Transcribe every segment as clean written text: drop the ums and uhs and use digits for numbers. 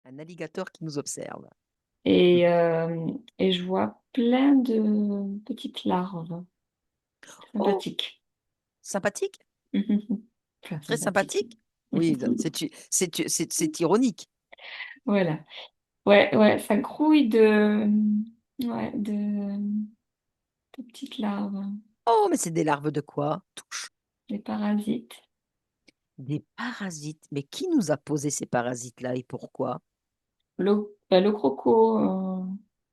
Un alligator qui nous observe. Et, euh, et je vois plein de petites larves Oh, sympathiques. sympathique? Enfin, Très sympathiques. sympathique? Oui, c'est ironique. Voilà. Ouais, ouais, ça grouille ouais, de petites larves, Oh, mais c'est des larves de quoi? Touche. des parasites. Des parasites. Mais qui nous a posé ces parasites-là et pourquoi? Le croco,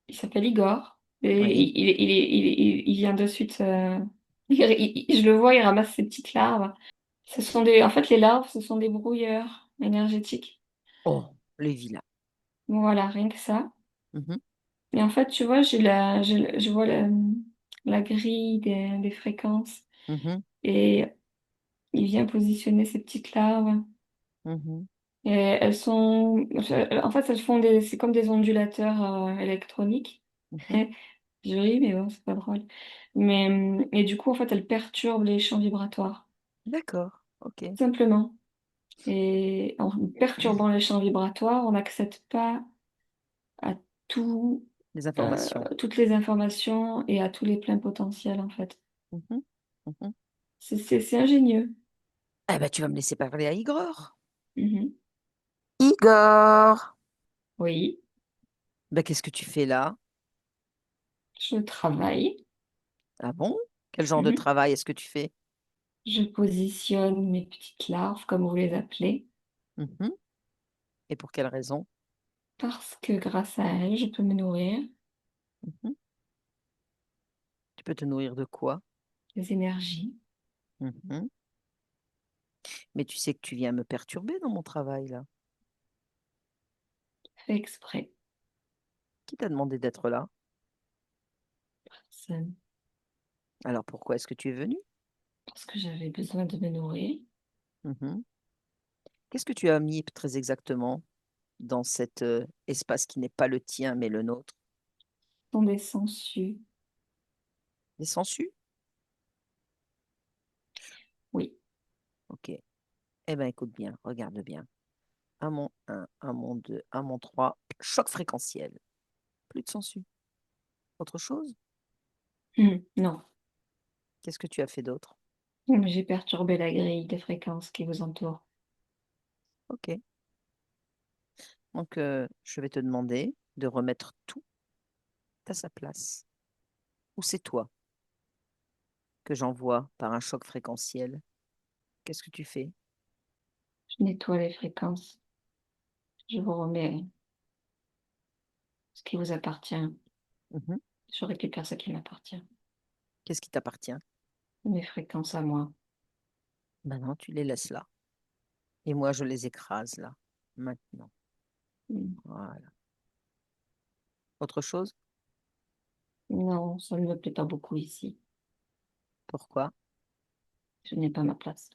il s'appelle Igor. Et Oui. il vient de suite. Je le vois, il ramasse ces petites larves. En fait, les larves, ce sont des brouilleurs énergétiques. Oh, les vilains. Bon, voilà, rien que ça. Mhm, Et en fait, tu vois, je vois la grille des fréquences. mhm, Et il vient positionner ces petites larves. mhm, Et elles sont, en fait, c'est comme des ondulateurs électroniques. mhm. Je ris, mais bon, c'est pas drôle. Et du coup, en fait, elles perturbent les champs vibratoires, D'accord, ok. tout simplement. Et en perturbant les champs vibratoires, on n'accède pas à tout, Les informations. toutes les informations et à tous les pleins potentiels, en fait. Mhm, mhm. C'est ingénieux. Eh ben, tu vas me laisser parler à Igor. Mhm. Igor! Oui, Ben, qu'est-ce que tu fais là? je travaille. Ah bon? Quel genre de Mhm. travail est-ce que tu fais? Je positionne mes petites larves, comme vous les appelez, Mhm. Et pour quelle raison? parce que grâce à elles, je peux me nourrir Mhm. Tu peux te nourrir de quoi? des énergies. Mhm. Mais tu sais que tu viens me perturber dans mon travail là. Fait exprès. Qui t'a demandé d'être là? Personne. Alors pourquoi est-ce que tu es venu? Parce que j'avais besoin de me nourrir. Mhm. Qu'est-ce que tu as mis très exactement dans cet espace qui n'est pas le tien mais le nôtre? Ce sont des sangsues. Des sangsues? Oui. Ok. Eh bien écoute bien, regarde bien. Un mon un, un mon 2, un mon 3, choc fréquentiel. Plus de sangsues. Autre chose? Non. Qu'est-ce que tu as fait d'autre? J'ai perturbé la grille des fréquences qui vous entourent. Ok. Donc je vais te demander de remettre tout à sa place. Ou c'est toi que j'envoie par un choc fréquentiel? Qu'est-ce que tu fais? Je nettoie les fréquences. Je vous remets ce qui vous appartient. Mhm. Je récupère ce qui m'appartient. Qu'est-ce qui t'appartient? Mes fréquences à moi. Maintenant, tu les laisses là. Et moi, je les écrase là. Maintenant. Mm. Voilà. Autre chose? Non, ça ne me plaît pas beaucoup ici. Pourquoi? Je n'ai pas ma place.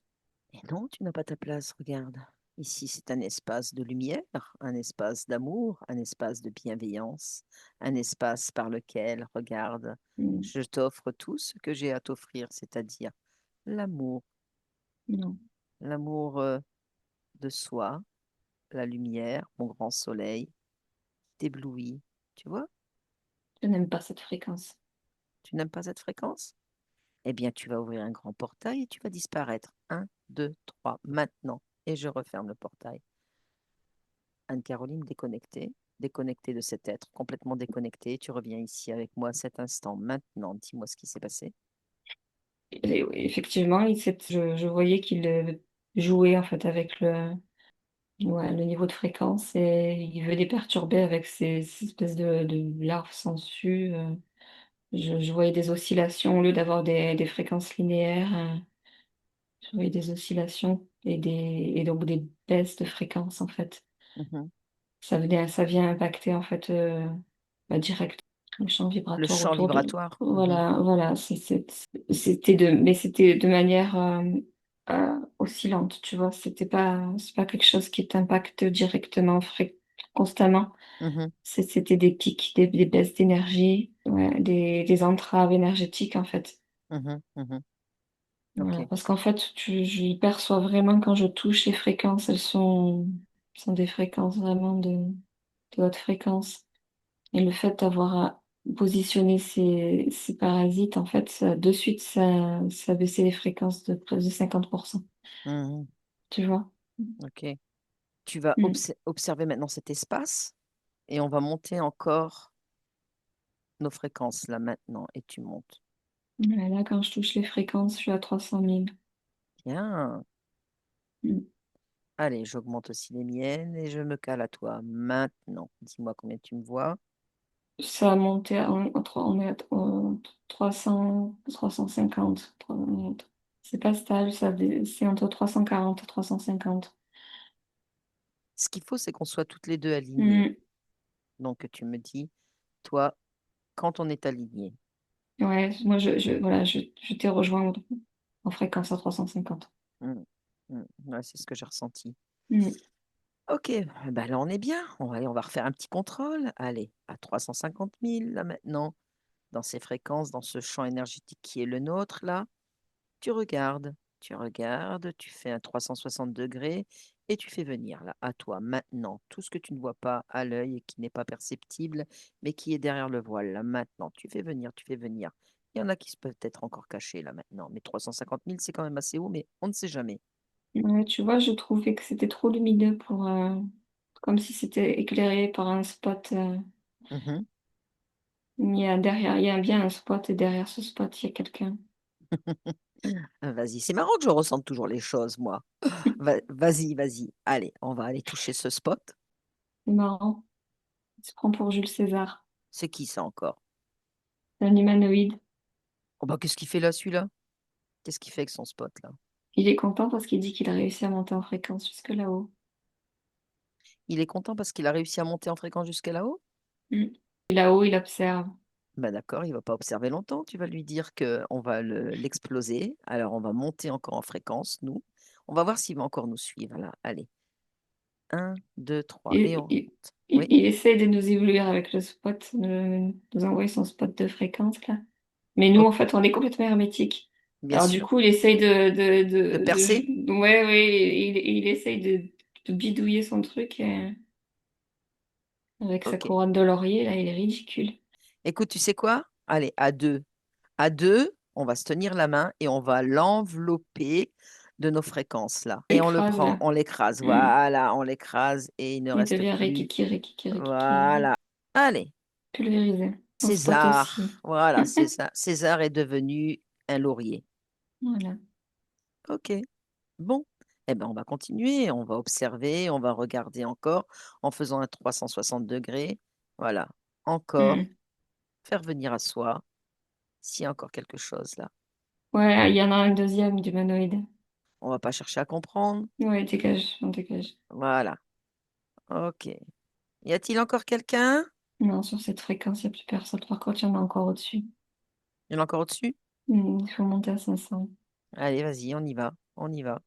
Et non, tu n'as pas ta place, regarde. Ici, c'est un espace de lumière, un espace d'amour, un espace de bienveillance, un espace par lequel, regarde, Mm. je t'offre tout ce que j'ai à t'offrir, c'est-à-dire l'amour, Non, l'amour de soi, la lumière, mon grand soleil, t'éblouit. Tu vois? je n'aime pas cette fréquence. Tu n'aimes pas cette fréquence? Eh bien, tu vas ouvrir un grand portail et tu vas disparaître. Un, deux, trois, maintenant. Et je referme le portail. Anne-Caroline déconnectée, déconnectée de cet être, complètement déconnectée. Tu reviens ici avec moi à cet instant, maintenant. Dis-moi ce qui s'est passé. Et oui, effectivement, je voyais qu'il jouait en fait avec ouais, le niveau de fréquence et il veut les perturber avec ces espèces de larves sangsues. Je voyais des oscillations au lieu d'avoir des fréquences linéaires. Je voyais des oscillations et donc des baisses de fréquence en fait. Mhm. Ça vient impacter en fait direct le champ Le vibratoire champ autour de. vibratoire. Mhm. Voilà, voilà. C'était de manière oscillante, tu vois. C'est pas quelque chose qui t'impacte directement, constamment. Mhm. C'était des pics, des baisses d'énergie, ouais, des entraves énergétiques en fait. Mhm. Mhm. Voilà, Ok. parce qu'en fait, je perçois vraiment quand je touche les fréquences, sont des fréquences vraiment de. de haute fréquence. Et le fait d'avoir positionné ces parasites, en fait, de suite, ça a baissé les fréquences de près de 50%. Mhm. Tu vois? Ok. Tu vas Mm. observer maintenant cet espace et on va monter encore nos fréquences là maintenant et tu montes. Ouais, là, quand je touche les fréquences, je suis à 300 000. Bien. Mm. Allez, j'augmente aussi les miennes et je me cale à toi maintenant. Dis-moi combien tu me vois. Ça a monté on est à 300, 350. C'est pas stable, c'est entre 340 et 350. Ce qu'il faut, c'est qu'on soit toutes les deux alignées. Mm. Donc, tu me dis, toi, quand on est aligné. Ouais, moi, voilà, je t'ai rejoint en fréquence à 350. Ouais, c'est ce que j'ai ressenti. Mm. Ok, bah là, on est bien. On va refaire un petit contrôle. Allez, à 350 000, là maintenant, dans ces fréquences, dans ce champ énergétique qui est le nôtre, là. Tu regardes, tu fais un 360 degrés et tu fais venir là, à toi, maintenant, tout ce que tu ne vois pas à l'œil et qui n'est pas perceptible, mais qui est derrière le voile, là, maintenant, tu fais venir, tu fais venir. Il y en a qui se peuvent être encore cachés là maintenant, mais 350 000, c'est quand même assez haut, mais on ne sait jamais. Ouais, tu vois, je trouvais que c'était trop lumineux pour, comme si c'était éclairé par un spot. Mhm. Il y a bien un spot et derrière ce spot, il y a quelqu'un. Vas-y, c'est marrant que je ressente toujours les choses, moi. Vas-y, vas-y. Allez, on va aller toucher ce spot. C'est marrant. Il se prend pour Jules César. C'est qui ça encore? C'est un humanoïde. Oh bah, qu'est-ce qu'il fait là, celui-là? Qu'est-ce qu'il fait avec son spot là? Il est content parce qu'il dit qu'il a réussi à monter en fréquence jusque là-haut. Il est content parce qu'il a réussi à monter en fréquence jusqu'à là-haut? Mm. Et là-haut, il observe. Bah d'accord, il va pas observer longtemps. Tu vas lui dire que on va l'exploser. Alors on va monter encore en fréquence, nous. On va voir s'il va encore nous suivre là. Allez, un, 2, 3 et on Il, monte. Oui, il essaie de nous éblouir avec le spot, de nous envoyer son spot de fréquence, là. Mais nous, ok, en fait, on est complètement hermétique. bien Alors, du sûr. coup, il essaye De percer? ouais, ouais, il essaye de bidouiller son truc avec sa Ok. couronne de laurier, là, il est ridicule. Écoute, tu sais quoi? Allez, à deux. À deux, on va se tenir la main et on va l'envelopper de nos fréquences là. Et on le Écrase, prend, là. on l'écrase. Mm. Voilà, on l'écrase et il ne Il reste devient plus. rikiki, rikiki, rikiki, Voilà. Allez. pulvérisé. Son spot aussi. César, voilà, César. César est devenu un laurier. Voilà. Ok, bon. Eh ben, on va continuer, on va observer, on va regarder encore en faisant un 360 degrés. Voilà, encore, Mm. faire venir à soi s'il y a encore quelque chose là. Ouais, il y en a un deuxième d'humanoïde. On va pas chercher à comprendre. Ouais, dégage, on dégage. Voilà, ok. Y a-t-il encore quelqu'un? Non, sur cette fréquence, il n'y a plus personne. Par contre, il y en a encore au-dessus. Il y en a encore au-dessus? Il faut monter à 500. Allez, vas-y, on y va, on y va.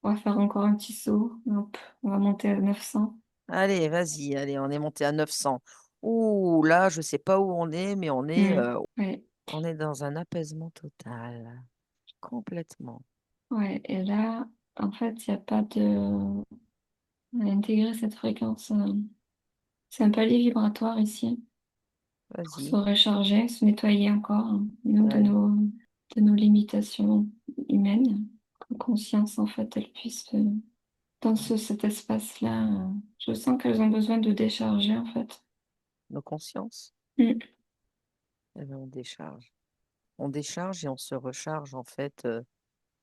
On va faire encore un petit saut. Hop, on va monter à 900. Allez, vas-y, allez, on est monté à 900. Ouh, là, je sais pas où on est, mais Ouais, on est dans un apaisement total, complètement. ouais. Et là, en fait, il n'y a pas de... On a intégré cette fréquence. C'est un palier vibratoire ici. Pour se Vas-y, recharger, se nettoyer encore, hein, nous, allez, de nos limitations humaines. Que conscience, en fait, elle puisse... dans cet espace-là, je sens qu'elles ont besoin de décharger, en fait. nos consciences, Mm. eh ben, on décharge. On décharge et on se recharge en fait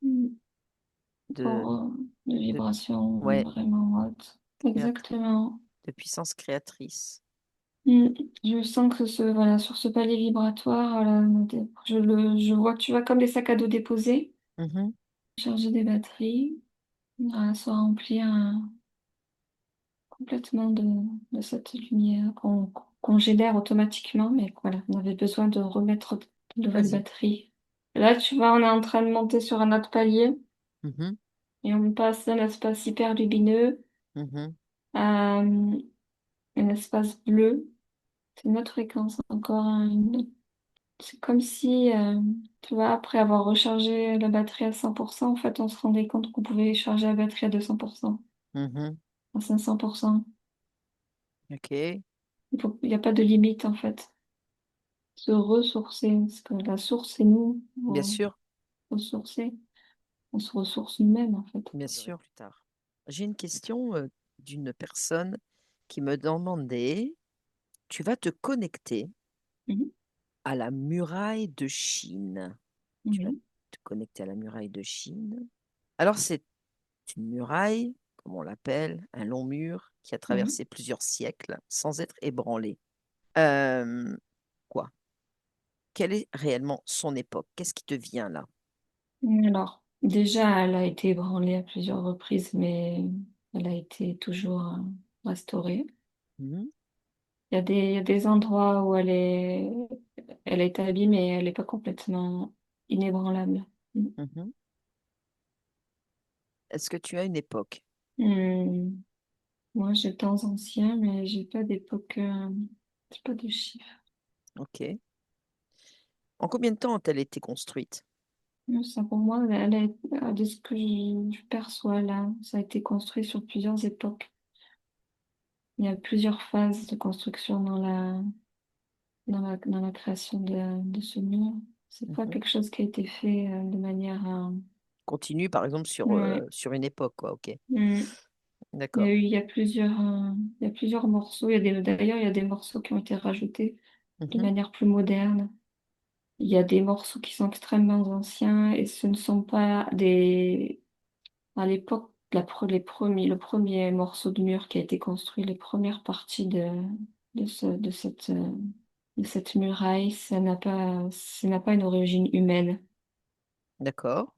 Mm. de, Pour des de, vibrations ouais, vraiment hautes. créat- Exactement. de puissance créatrice. Mm. Je sens que voilà, sur ce palier vibratoire, voilà, je vois, tu vois, comme des sacs à dos déposés, Mhm, charger des batteries, voilà, se remplir complètement de cette lumière qu'on génère automatiquement, mais voilà, on avait besoin de remettre de nouvelles vas-y. batteries. Là, tu vois, on est en train de monter sur un autre palier Mhm, et on passe d'un espace hyper lumineux mhm, à un espace bleu. C'est une autre fréquence, encore c'est comme si, tu vois, après avoir rechargé la batterie à 100%, en fait, on se rendait compte qu'on pouvait charger la batterie à 200%, mhm. à 500%. Ok, Il n'y a pas de limite, en fait. Se ressourcer, parce que la source, c'est nous. bien sûr, Ressourcer, on se ressource nous-mêmes, en fait. bien sûr. Plus tard. J'ai une question d'une personne qui me demandait, tu vas te connecter Mhm. à la muraille de Chine. Tu vas Mhm. te connecter à la muraille de Chine. Alors, c'est une muraille, comme on l'appelle, un long mur qui a Mhm. traversé plusieurs siècles sans être ébranlé. Euh, quoi? Quelle est réellement son époque? Qu'est-ce qui te vient là? Alors, déjà, elle a été ébranlée à plusieurs reprises, mais elle a été toujours restaurée. Mhm, Il y a des endroits où elle a été abîmée, elle n'est pas complètement inébranlable. Mm. mhm. Est-ce que tu as une époque? Hmm. Moi, j'ai temps ancien, mais j'ai pas d'époque, j'ai pas de chiffre. Ok. En combien de temps a-t-elle été construite? Ça, pour moi, de ce que je perçois là, ça a été construit sur plusieurs époques. Il y a plusieurs phases de construction dans la création de ce mur. C'est pas Mhm. quelque chose qui a été fait de manière... Continue, par exemple, ouais. sur une époque, quoi. Ok. Mm. D'accord. Il y a il y a plusieurs morceaux. D'ailleurs, il y a des morceaux qui ont été rajoutés de Mhm, manière plus moderne. Il y a des morceaux qui sont extrêmement anciens et ce ne sont pas des... À l'époque, le premier morceau de mur qui a été construit, les premières parties de cette muraille, ça n'a pas une origine humaine. d'accord.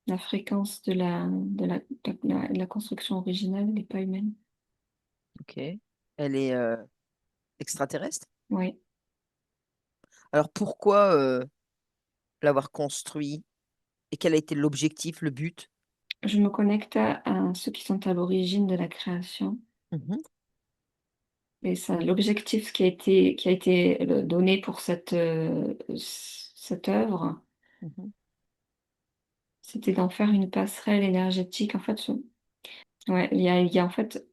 La fréquence de la construction originale n'est pas humaine. Ok. Elle est extraterrestre? Oui. Alors pourquoi l'avoir construit et quel a été l'objectif, le but? Je me connecte à ceux qui sont à l'origine de la création. Mhm, Et ça, l'objectif qui a été donné pour cette œuvre, mhm, c'était d'en faire une passerelle énergétique. En fait, ouais, il y a en fait,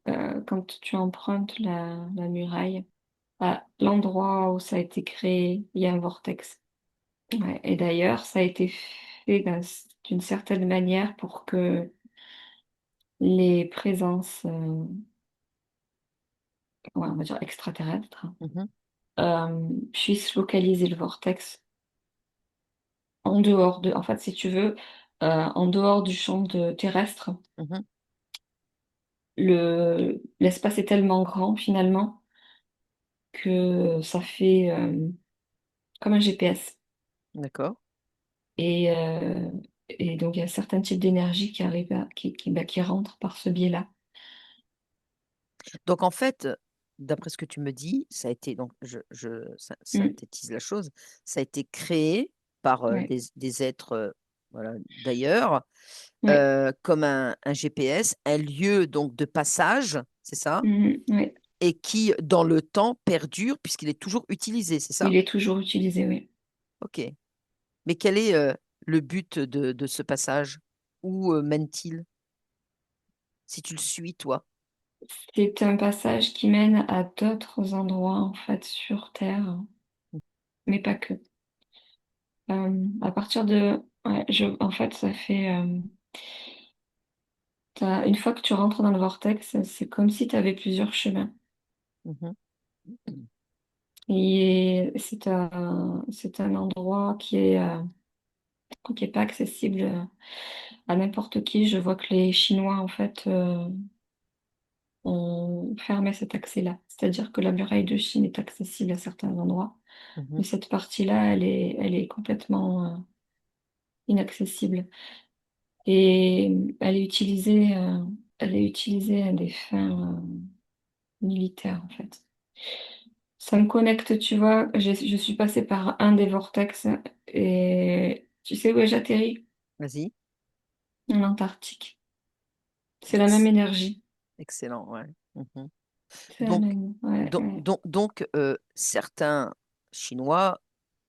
quand tu empruntes la muraille, à l'endroit où ça a été créé, il y a un vortex. Ouais, et d'ailleurs, ça a été fait d'une certaine manière pour que les présences, ouais, on va dire extraterrestres, mhm, puissent localiser le vortex en fait, si tu veux, en dehors du champ terrestre, mhm. l'espace est tellement grand finalement que ça fait comme un GPS. D'accord. Et, donc, il y a certains types d'énergie qui rentrent par ce biais-là. Donc en fait, d'après ce que tu me dis, ça a été, donc Mm. synthétise la chose, ça a été créé par Ouais, des êtres voilà, d'ailleurs, ouais, comme un GPS, un lieu donc de passage, c'est ça, ouais. et qui dans le temps perdure puisqu'il est toujours utilisé, c'est ça? Il est toujours utilisé, oui. Ok. Mais quel est le but de ce passage? Où mène-t-il? Si tu le suis, toi. C'est un passage qui mène à d'autres endroits, en fait, sur Terre, mais pas que. À partir de... Ouais, en fait, ça fait... une fois que tu rentres dans le vortex, c'est comme si tu avais plusieurs chemins. Mhm. Et c'est un endroit qui est pas accessible à n'importe qui. Je vois que les Chinois, en fait, ont fermé cet accès-là. C'est-à-dire que la muraille de Chine est accessible à certains endroits, mais Mhm. cette partie-là, elle est complètement inaccessible. Et elle est utilisée à des fins militaires, en fait. Ça me connecte, tu vois. Je suis passée par un des vortex et tu sais où j'ai atterri? Vas-y. En Antarctique. C'est la même Ex- énergie. Excellent, ouais. Mhm. C'est la Donc, même. Ouais, ouais. certains Chinois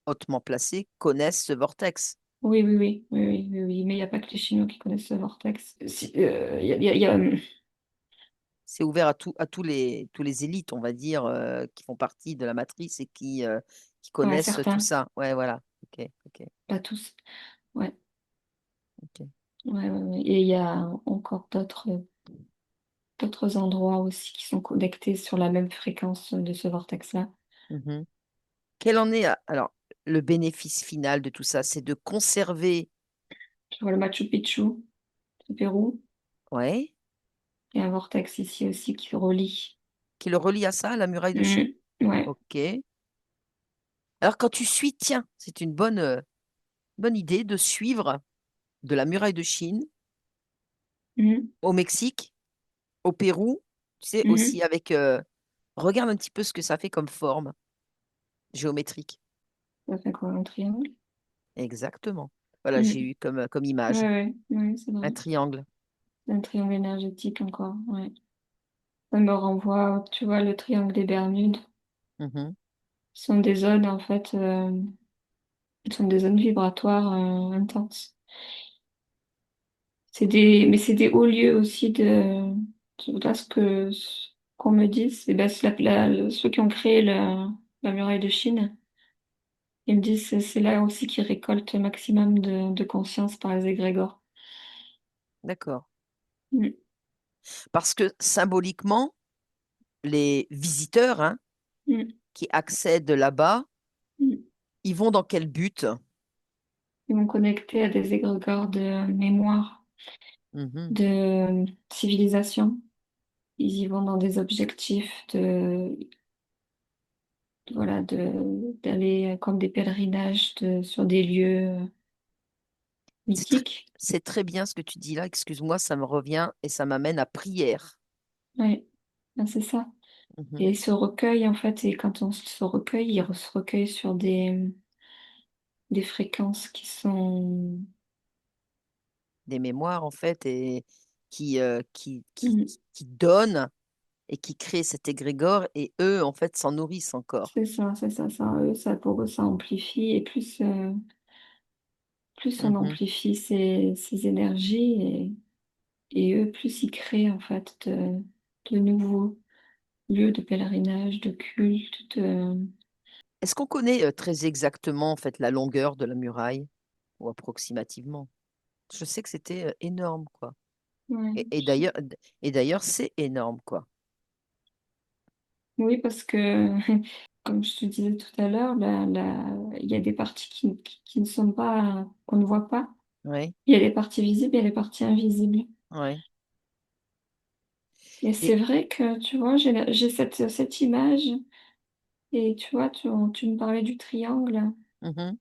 hautement placés connaissent ce vortex. Oui, oui, oui, oui, oui, oui, oui. Mais il n'y a pas que les Chinois qui connaissent ce vortex. C'est ouvert à tous les élites, on va dire, qui font partie de la matrice et qui Ouais, connaissent tout certains, ça. Ouais, voilà. Ok, ok, pas tous. Ouais, ok. ouais, ouais, ouais. Et il y a encore d'autres endroits aussi qui sont connectés sur la même fréquence de ce vortex-là. Mhm. Quel en est, alors, le bénéfice final de tout ça? C'est de conserver, Tu vois le Machu Picchu au Pérou. ouais, Il y a un vortex ici aussi qui relie. qui le relie à ça, la muraille de Chine? Mm. Ouais. Ok. Alors, quand tu suis, tiens, c'est une bonne idée de suivre de la muraille de Chine Mm. au Mexique, au Pérou, tu sais, Mm. aussi avec, regarde un petit peu ce que ça fait comme forme géométrique. Ça fait quoi, un triangle? Exactement. Voilà, j'ai Mm. eu comme Ouais, image ouais, ouais, c'est un vrai. triangle. C'est un triangle énergétique encore. Ouais. Ça me renvoie, tu vois, le triangle des Bermudes. Mhm. Ce sont des zones, en fait, ce sont des zones vibratoires intenses. Mais c'est des hauts lieux aussi là, ce qu'on me dit, c'est bah, ceux qui ont créé la muraille de Chine. Ils me disent que c'est là aussi qu'ils récoltent le maximum de conscience par les égrégores. D'accord. Mm. Parce que symboliquement, les visiteurs, hein, Mm. qui accèdent là-bas, Mm. ils vont dans quel but? Ils vont connecter à des égrégores de mémoire, Mhm. de civilisation. Ils y vont dans des objectifs voilà, d'aller comme des pèlerinages sur des lieux C'est tr- mythiques. c'est très bien ce que tu dis là. Excuse-moi, ça me revient et ça m'amène à prière. Oui, c'est ça. Mhm. Et ils se recueillent en fait, et quand on se recueille, se recueillent sur des fréquences qui sont... Des mémoires, en fait, et Mm. qui donnent et qui créent cet égrégore, et eux, en fait, s'en nourrissent encore. C'est ça, ça, pour eux, ça amplifie, et plus on Mhm. amplifie ces énergies, et eux, plus ils créent en fait de nouveaux lieux de pèlerinage, de culte, Est-ce qu'on connaît très exactement, en fait, la longueur de la muraille, ou approximativement? Je sais que c'était énorme, quoi. ouais. Et, et d'ailleurs, et d'ailleurs, c'est énorme, quoi. Oui, parce que, comme je te disais tout à l'heure, il y a des parties qui ne sont pas, qu'on ne voit pas. Oui, Il y a les parties visibles et les parties invisibles. oui. Et Et, c'est vrai que, tu vois, j'ai cette image, et tu vois, tu me parlais du triangle, mhm,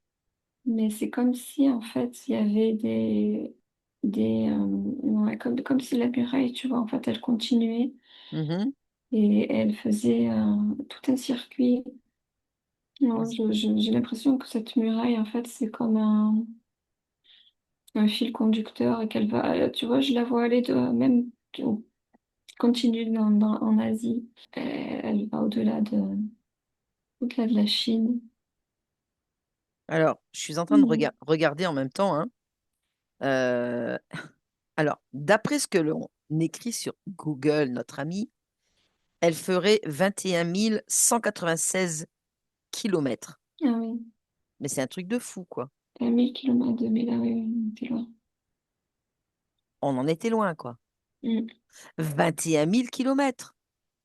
mais c'est comme si, en fait, il y avait ouais, comme si la muraille, tu vois, en fait, elle continuait, mhm. et elle faisait tout un circuit. Non, Vas-y. j'ai l'impression que cette muraille, en fait, c'est comme un fil conducteur et qu'elle va, tu vois, je la vois aller même, on continue en Asie. Elle va au-delà de la Chine. Alors, je suis en train de Mm. regarder en même temps, hein. Euh, alors, d'après ce que l'on écrit sur Google, notre ami, elle ferait 21 196 kilomètres. Ah oui, Mais c'est un truc de fou, quoi. 1000 kilomètres, 2000, ah oui, c'est loin. On en était loin, quoi. Mm. 21 000 kilomètres.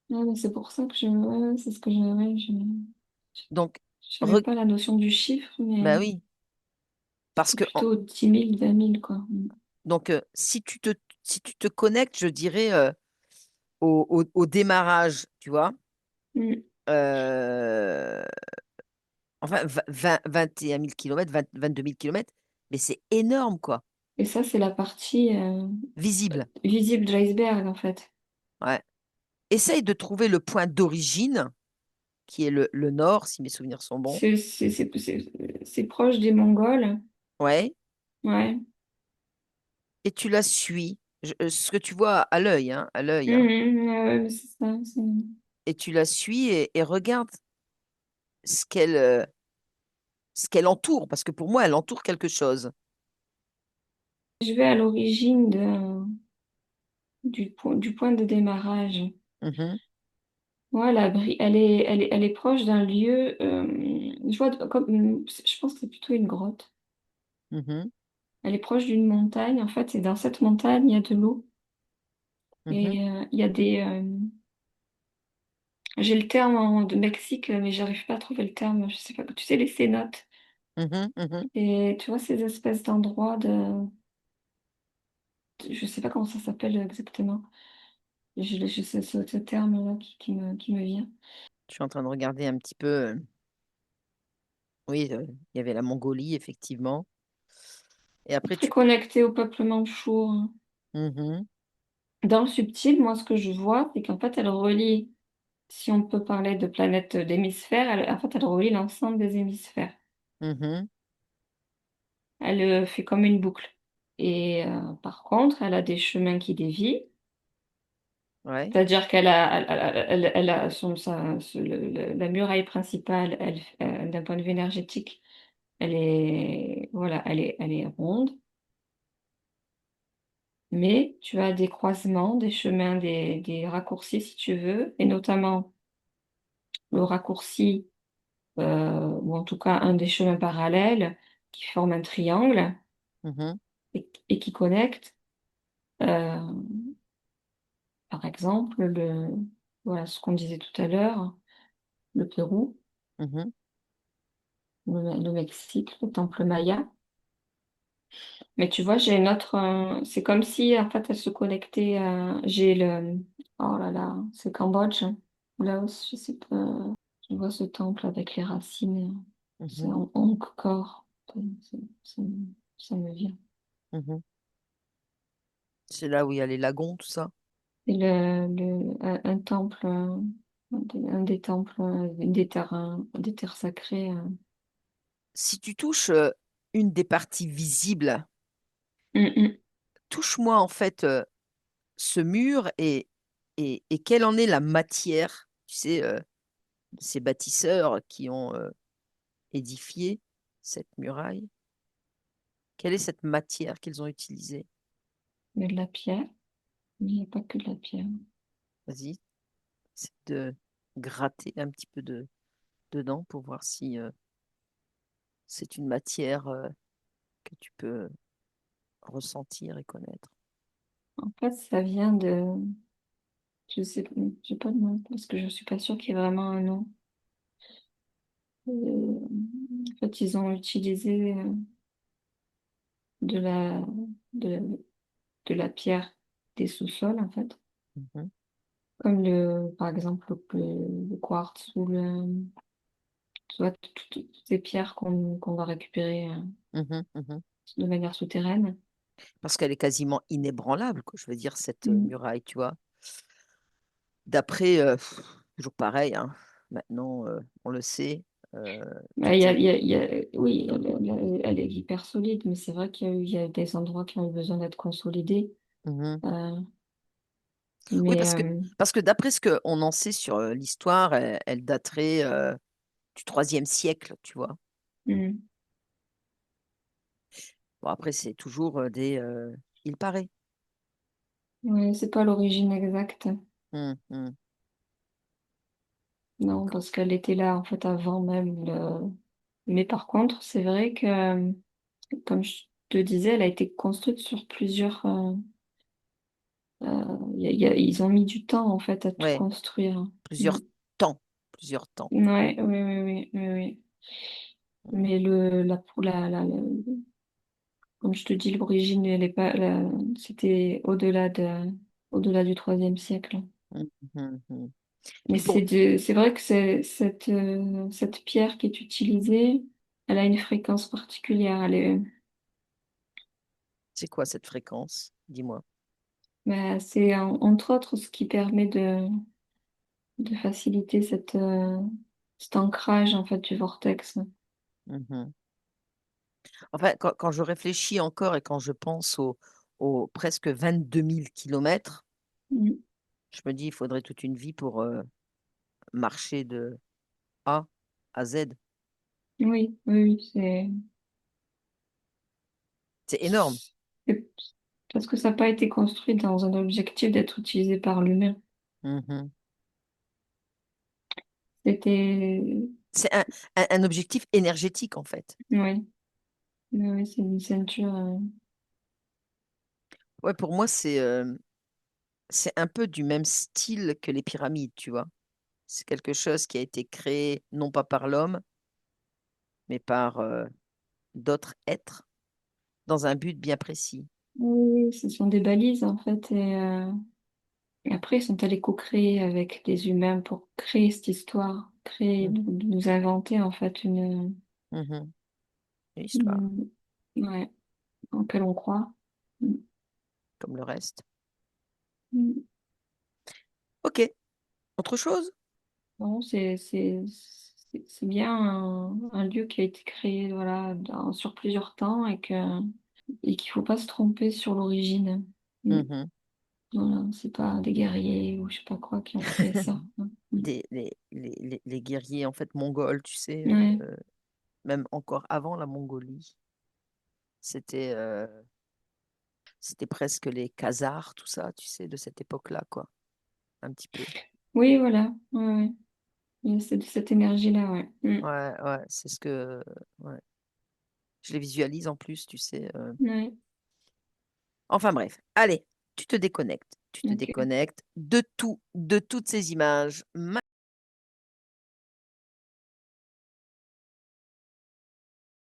Ouais, mais c'est pour ça que ouais, c'est ce que ouais, Donc, je n'avais re- pas la notion du chiffre, bah mais oui, parce c'est que plutôt 10 000, 20 000, quoi. Mm. donc si tu te connectes, je dirais au démarrage, tu vois, Mm. euh, enfin 21 000 kilomètres, 22 000 kilomètres, mais c'est énorme, quoi. Et ça, c'est la partie Visible. visible de l'iceberg, en fait. Ouais. Essaye de trouver le point d'origine, qui est le nord, si mes souvenirs sont bons. C'est proche des Mongols. Ouais. Ouais. Et tu la suis. Ce que tu vois à l'œil, hein, à l'œil, hein. Ouais, ouais, mais c'est ça. Et tu la suis et regarde ce qu'elle ce qu'elle entoure, parce que pour moi, elle entoure quelque chose. Je vais à l'origine du point de démarrage. Mhm, Voilà, elle est proche d'un lieu. Je vois comme, je pense que c'est plutôt une grotte. mhm, Elle est proche d'une montagne. En fait, et dans cette montagne, il y a de l'eau. mhm, Et il y a j'ai le terme de Mexique, mais j'arrive pas à trouver le terme. Je sais pas. Tu sais, les cénotes. mhm, mhm. Et tu vois, ces espèces d'endroits je sais pas comment ça s'appelle exactement. Ce terme-là qui me vient. Je suis en train de regarder un petit peu. Oui, il y avait la Mongolie, effectivement. Et après, Très tu... connecté au peuplement chou, hein. Mhm, Dans le subtil, moi, ce que je vois, c'est qu'en fait, elle relie, si on peut parler de planète d'hémisphères, en fait, elle relie l'ensemble des hémisphères. mhm, Elle fait comme une boucle. Et par contre, elle a des chemins qui dévient, ouais. c'est-à-dire qu'elle a la muraille principale, d'un point de vue énergétique, voilà, elle est ronde, mais tu as des croisements, des chemins, des raccourcis, si tu veux, et notamment le raccourci, ou en tout cas un des chemins parallèles qui forment un triangle Mhm, et qui connecte, euh, par exemple, voilà ce qu'on disait tout à l'heure, le Pérou, mhm, le Mexique, le temple Maya. Mais tu vois, j'ai une autre, c'est comme si en fait elle se connectait j'ai oh là là, c'est Cambodge, hein, Laos, je sais pas. Je vois ce temple avec les racines, c'est mhm, en Angkor. Ça, ça me ça me vient. mhm. C'est là où il y a les lagons, tout ça. C'est un temple, un des temples, des terres sacrées. Si tu touches une des parties visibles, Hum, hum. touche-moi en fait ce mur et quelle en est la matière, tu sais, de ces bâtisseurs qui ont édifié cette muraille. Quelle est cette matière qu'ils ont utilisée? Il y a de la pierre, mais il n'y a pas que de la pierre. Vas-y, c'est de gratter un petit peu dedans pour voir si c'est une matière que tu peux ressentir et connaître. En fait, ça vient je sais, j'ai pas de nom parce que je suis pas sûre qu'il y ait vraiment un nom. En fait, ils ont utilisé de la, de, de la pierre des sous-sols, en fait, Mhm, comme par exemple, le quartz ou soit toutes ces pierres qu'on va récupérer mhm, mhm. de manière souterraine. Parce qu'elle est quasiment inébranlable, quoi. Je veux dire, cette Mm. muraille, tu vois. D'après, toujours pareil, hein, maintenant, on le sait, tout Bah, est... oui, elle est hyper solide, mais c'est vrai qu'il y a des endroits qui ont eu besoin d'être consolidés. Mhm. Euh, Oui, mais parce que d'après ce qu'on en sait sur l'histoire, elle daterait du IIIe siècle, tu vois. mm, Bon, après, c'est toujours il paraît. ouais, c'est pas l'origine exacte. Mhm. Non, parce qu'elle était là en fait avant même. Mais par contre, c'est vrai que, comme je te disais, elle a été construite sur plusieurs. Ils ont mis du temps en fait à tout Ouais, construire. Mm. plusieurs temps. Plusieurs temps. Ouais, oui, oui, oui, oui, oui. Mhm. Mais comme je te dis, l'origine, elle est pas, c'était au-delà du troisième siècle. Mhm. Mhm. Mais Puis bon, c'est vrai que cette pierre qui est utilisée, elle a une fréquence particulière. c'est quoi cette fréquence? Dis-moi. Bah, c'est entre autres ce qui permet de faciliter cet ancrage en fait du vortex. Mhm. Enfin, quand je réfléchis encore et quand je pense aux presque 22 000 kilomètres, Mm. je me dis, il faudrait toute une vie pour marcher de A à Z. Oui, oui, oui, C'est énorme. c'est parce que ça n'a pas été construit dans un objectif d'être utilisé par l'humain. Mhm. C'était, C'est un objectif énergétique, en fait. ouais, ouais, c'est une ceinture. Ouais, pour moi, c'est un peu du même style que les pyramides, tu vois. C'est quelque chose qui a été créé non pas par l'homme, mais par d'autres êtres dans un but bien précis. Oui, oui, ce sont des balises en fait. Et après, ils sont allés co-créer avec les humains pour créer cette histoire, créer, Mhm. nous inventer en fait Mhm. Une histoire, une- ouais, en quelle on croit. Mm. comme le reste. Mm. Ok, autre chose? Non, c'est bien un lieu qui a été créé voilà, sur plusieurs temps et qu'il faut pas se tromper sur l'origine. Mm. Mhm. Voilà, c'est pas des guerriers ou je sais pas quoi qui ont créé ça. Mm. Les guerriers en fait mongols, tu sais, Ouais. même encore avant la Mongolie, c'était c'était presque les Khazars, tout ça, tu sais, de cette époque-là, quoi, un petit peu. Oui, voilà. Ouais, ouais. Il y a cette énergie-là, ouais. Mm. Ouais, ouais, ouais. Je les visualise en plus, tu sais. Ouais. Enfin bref, allez, tu te déconnectes. Tu te Ok. déconnectes de tout, de toutes ces images